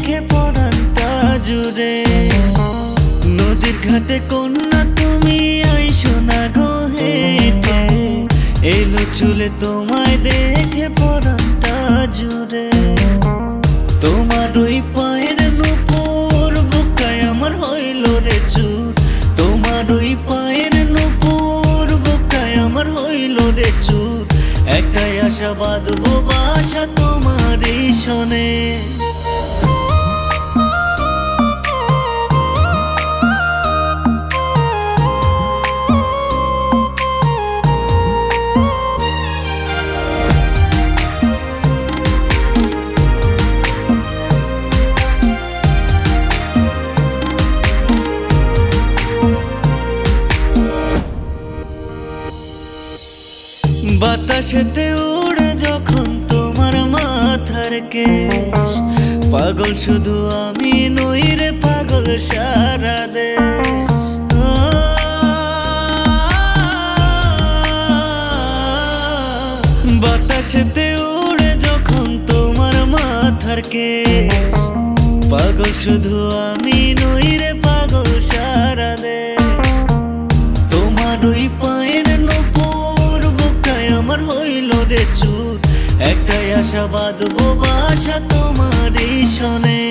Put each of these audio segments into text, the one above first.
দেখে পরানটা জুড়ে। নদীর ঘাটে কন্যা তুমি আইসো না গো হেঁটে, এলো চুলে তোমায় দেখে পরানটা জুড়ে। তোমার ওই পায়ের নুপুর বুকায় আমার হইল রে চুর, তোমার ওই পায়ের নুপুর বুকায় আমার হইল রে চুর। একটাই আশা বাঁধবো বাসা তোমারই শোনে। বাতাসেতে উড়ে যখন তোমার মাথার কেশ, পাগল শুধু আমি নই রে পাগল সারা দেশ। বাতাসেতে উড়ে যখন তোমার মাথার কেশ, পাগল শুধু আমি নই রে পাগল সারা দেশ। তোমার ওই পায়ের নুপুর বুকায় আমার হইল রে চুর, একটাই আশা বাঁধবো বাসা তোমারই শোনে।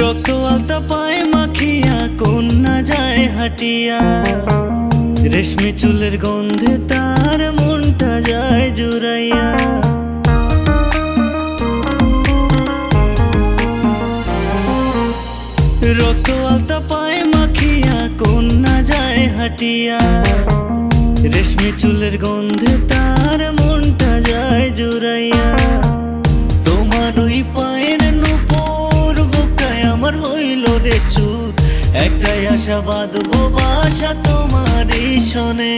রক্ত আলতা পায়ে মাখিয়া কন্যা যায় হাটিয়া, রেশমি চুলের গন্ধে তার মনটা যায় জুড়াইয়া। রক্ত আলতা পায়ে মাখিয়া কন্যা যায় হাটিয়া, রেশমি চুলের গন্ধে তার মনটা যায় জুড়াইয়া। তোমার ওই পায়ের নুপুর বুকায় আমার হইল রে চুর, একটাই আশা বাঁধবো বাসা তোমারই শোনে।